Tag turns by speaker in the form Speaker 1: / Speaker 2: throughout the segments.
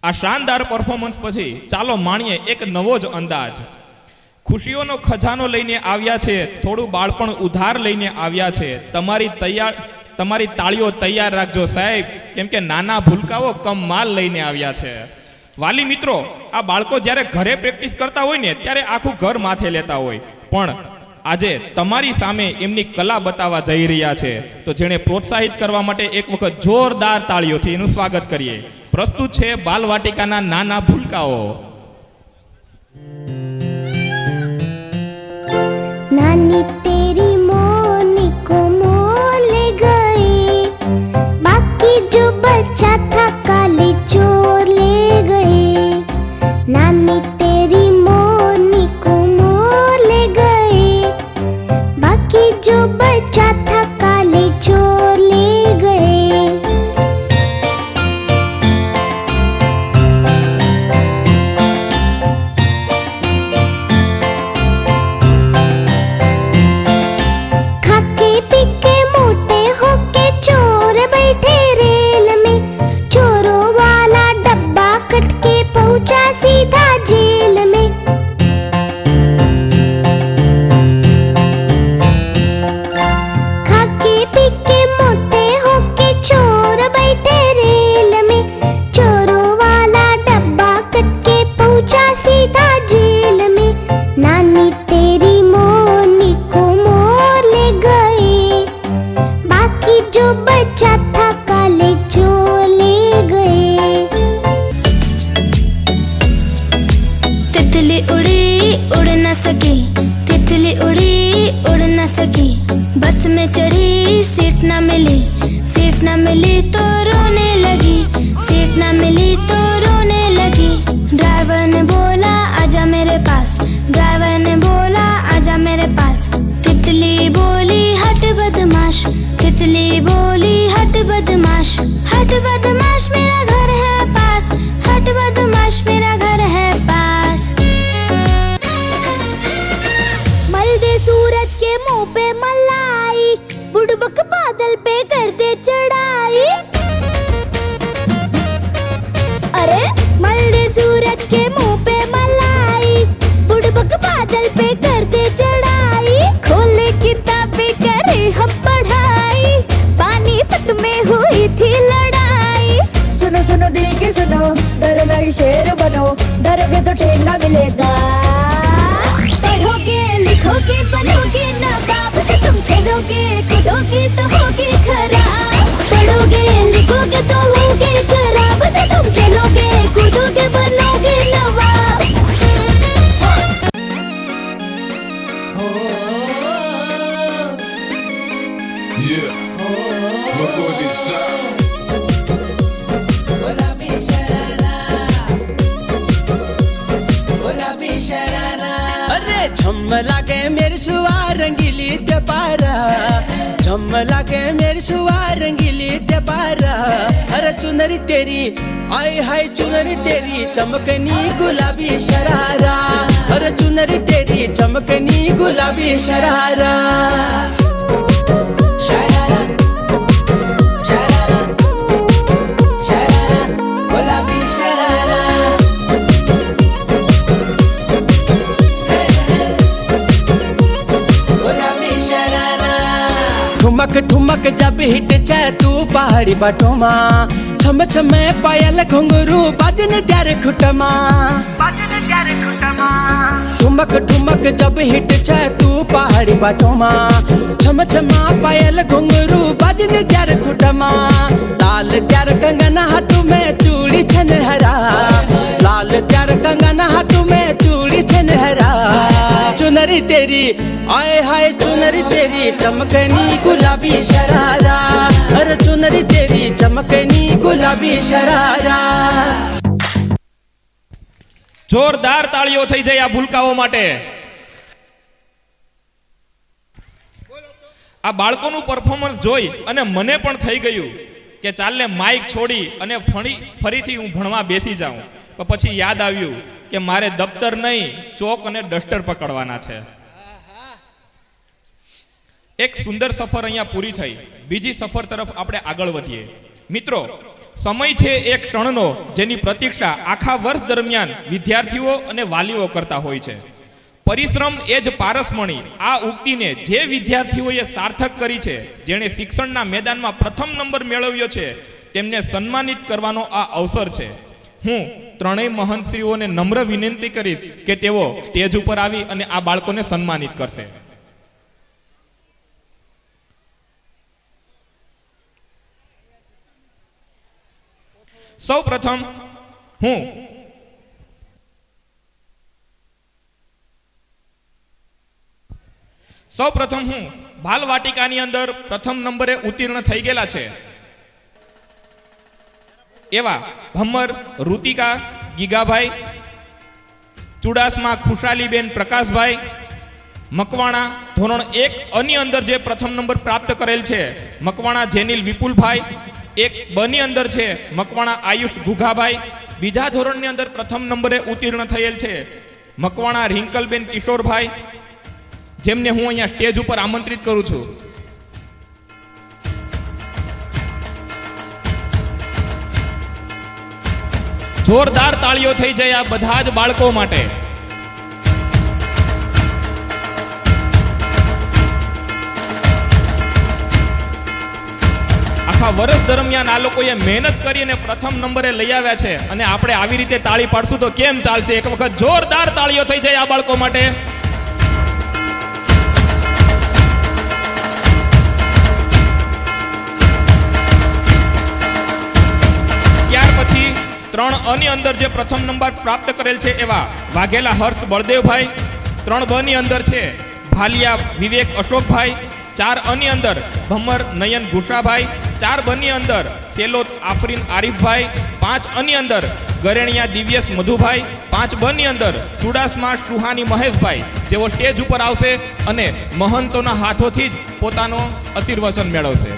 Speaker 1: આ શાનદાર પરફોર્મન્સ પછી ચાલો માણીએ એક નવો જ અંદાજ। ખુશીઓનો ખજાનો લઈને આવ્યા છે, થોડું બાળપણ ઉધાર લઈને આવ્યા છે। તમારી તાળીઓ તૈયાર રાખજો સાહેબ, કેમ કે નાના ભૂલકાઓ કમ માલ લઈને આવ્યા છે। વાલી મિત્રો, આ બાળકો જ્યારે ઘરે પ્રેક્ટિસ કરતા હોય ને ત્યારે આખું ઘર માથે લેતા હોય, પણ આજે તમારી સામે એમની કલા બતાવવા જઈ રહ્યા છે। તો જેને પ્રોત્સાહિત કરવા માટે એક વખત જોરદાર તાળીઓથી એનું સ્વાગત કરીએ। પ્રસ્તુત છે બાલવાટિકાના નાના ભૂલકાઓ।
Speaker 2: नानी तेरी मोनी को मोल गए, बाकी जो बचा था काले चोर ले गए। नानी तेरी मोनी को मोल गए, बाकी जो बचा था काले चोर ले गए। सीधा जेल में खाके पीके मोटे होके चोर बैठे रेल में, चोरों वाला डब्बा कट के पहुंचा सीधा जेल में। नानी तेरी मोनी को मोर ले गए, बाकी जो बचा था काले चोर ले गए। तितली उड़ी उड़ न सकी, तितली उड़ी उड़ न सकी, बस में चढ़ी सीट न मिली, सीट न मिली तो रोने लगी, सीट न मिली तो रोने लगी। ड्राइवर ने बोला आजा मेरे पास, ड्राइवर ने बोला आजा मेरे पास। तितली बोली हट बदमाश, तितली बोली हट बदमाश, हट बदमाश मेरा घर है पास, हट बदमाश मेरा घर है पास। सूरज के मुंह पे मलाई, बुड़बक बादल पे कर दे चढ़ाई। अरे मल दे सूरज के मुंह पे मलाई, बुड़बक बादल पे कर दे चढ़ाई। खोले किताबें करे हम पढ़ाई, पानीपत में हुई थी लड़ाई।
Speaker 3: सुनो सुनो दिल की सुनो, डरो नहीं शेर बनो, डरोगे तो ठेंगा मिलेगा।
Speaker 2: पढ़ोगे लिखोगे बनोगे नवाब, जब तुम खेलोगे कूदोगे तो होगे खराब। पढ़ोगे लिखोगे तो होगे खराब, जब तुम खेलोगे कूदोगे बनोगे नवाब।
Speaker 4: Yeah, Magoli Sound.
Speaker 5: झम लागे मेरी सुवार रंगीली त्योपारा, झम लागे मेरी सुवार रंगीली त्योपारा। अरे चुनरी तेरी आई हाय चुनरी तेरी चमकनी गुलाबी शरारा, अरे चुनरी तेरी चमकनी गुलाबी शरारा। ठुमक ठुमक जब हिट छे तू पहाड़ी बाटोमा, छम छम पायल घुंघरू बाजन त्यारे खुटमा। ठुमक ठुमक जब हिट छे तू पहाड़ी बाटोमा, छम छम पायल घुंघरू बाजन त्यारे खुटमा। लाल त्यार कंगना हाथ में चूड़ी छन हरा, लाल त्यार कंगना हाथ में चूड़ी छन हरा। चुनरी तेरी आए हाय चुनरी तेरी चमकनी गुलाबी शरारा, अरे चुनरी तेरी चमकनी गुलाबी शरारा।
Speaker 1: જોરદાર તાળીઓ થઈ જાય આ ભૂલકાઓ માટે। આ બાળકોનું પરફોર્મન્સ જોઈ અને મને પણ થઈ ગયું કે ચાલને માઇક છોડી અને ફરીથી હું ભણવા બેસી જાઉં, પણ પછી યાદ આવ્યું કે મારે દફતર નહીં ચોક અને ડસ્ટર પકડવાના છે। એક સુંદર સફર અહીંયા પૂરી થઈ, બીજી સફર તરફ આપણે આગળ વધીએ। મિત્રો, સમય છે એ ક્ષણનો જેની પ્રતીક્ષા આખા વર્ષ દરમિયાન વિદ્યાર્થીઓ અને વાલીઓ કરતા હોય છે. પરિશ્રમ એ જ પારસમણી. આ ઉક્તિને જે વિદ્યાર્થીઓએ સાર્થક કરી છે, જેણે શિક્ષણના મેદાનમાં પ્રથમ નંબર મેળવ્યો છે, તેમને સન્માનિત કરવાનો આ અવસર છે. હું ત્રણેય મહંતશ્રીઓને નમ્ર વિનંતી કરીશ કે તેઓ સ્ટેજ ઉપર આવી અને આ બાળકોને સન્માનિત કરશે. સૌ પ્રથમ હું બાલવાટિકાની અંદર પ્રથમ નંબરે ઉત્તીર્ણ થઈ ગયેલા છે એવા ભમ્મર ઋતિકા ગીગાભાઈ, ચુડાસમા ખુશાલીબેન પ્રકાશભાઈ, મકવાણા ધોરણ 1 ની અંદર જે પ્રથમ નંબર પ્રાપ્ત કરેલ છે મકવાણા જેનિલ વિપુલભાઈ, 1 ની અંદર છે મકવાણા આયુષ ઘુઘાભાઈ, બીજા ધોરણની અંદર પ્રથમ નંબરે ઉત્તીર્ણ થયેલ છે મકવાણા રિંકલબેન કિશોરભાઈ, જેમને હું અહીંયા સ્ટેજ ઉપર આમંત્રિત કરું છું. જોરદાર તાળીઓ થઈ જાય આ બધા જ બાળકો માટે. આખા વર્ષ દરમિયાન આ લોકોએ મહેનત કરીને પ્રથમ નંબરે લઈ આવ્યા છે અને આપણે આવી રીતે તાળી પાડશું તો કેમ ચાલશે? એક વખત જોરદાર તાળીઓ થઈ જાય આ બાળકો માટે. ત્યાર પછી 3 ની અંદર જે પ્રથમ નંબર પ્રાપ્ત કરેલ છે એવા વાઘેલા હર્ષ બળદેવભાઈ, 3 ની અંદર છે ભાલિયા વિવેક અશોકભાઈ, 4 ની અંદર ભમ્મર નયન ઘુસાભાઈ, 4 ની અંદર સેલોત આફરીન આરીફભાઈ, 5 ની અંદર ગરેણિયા દિવ્યેશ મધુભાઈ, 5 ની અંદર ચુડાસમા સુહાની મહેશભાઈ, જેઓ સ્ટેજ ઉપર આવશે અને મહંતોના હાથોથી જ પોતાનો આશીર્વચન મેળવશે.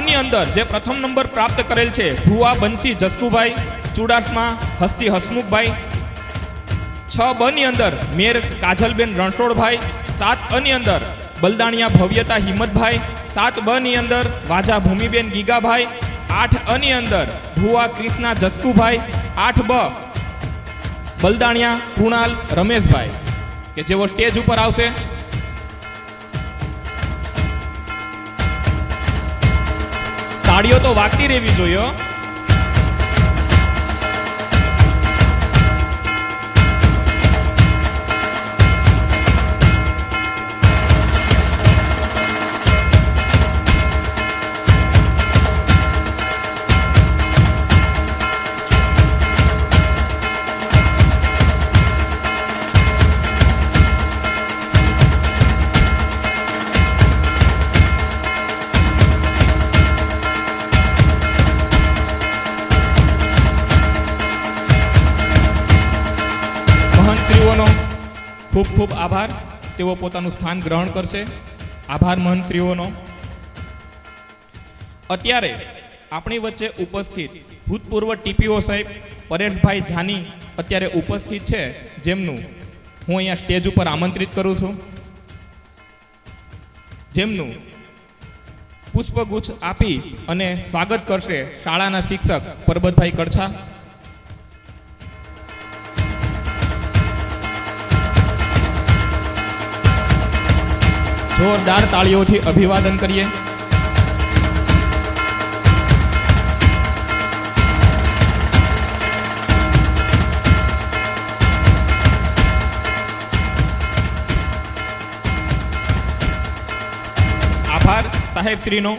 Speaker 1: ની અંદર જે પ્રથમ નંબર પ્રાપ્ત કરેલ છે ભુવા બંસી જસકુભાઈ, ચુડાસમા હસ્તી હસમુખભાઈ, 6 ની અંદર મેર કાજલબેન રણછોડભાઈ, 7 ની અંદર બલદાણિયા ભવ્યતા હિંમતભાઈ, 7 ની અંદર વાજા ભૂમિબેન ગીગાભાઈ, 8 ની અંદર ભુવા કૃષ્ણા જસકુભાઈ, 8 બલદાણિયા કૃણાલ રમેશભાઈ કે જેઓ સ્ટેજ ઉપર આવશે. તાળીઓ તો વાગતી રહેવી જોઈએ. ખૂબ ખૂબ આભાર. તેઓ પોતાનું સ્થાન ગ્રહણ કરશે. આભાર મહંતશ્રીઓનો. અત્યારે આપણી વચ્ચે ઉપસ્થિત ભૂતપૂર્વ ટીપીઓ સાહેબ પરેશભાઈ જાની અત્યારે ઉપસ્થિત છે, જેમનું હું અહીંયા સ્ટેજ ઉપર આમંત્રિત કરું છું. જેમનું પુષ્પગુચ્છ આપી અને સ્વાગત કરશે શાળાના શિક્ષક પરબતભાઈ કડછા. જોરદાર તાળીઓથી અભિવાદન કરીએ. આભાર સાહેબશ્રીનો.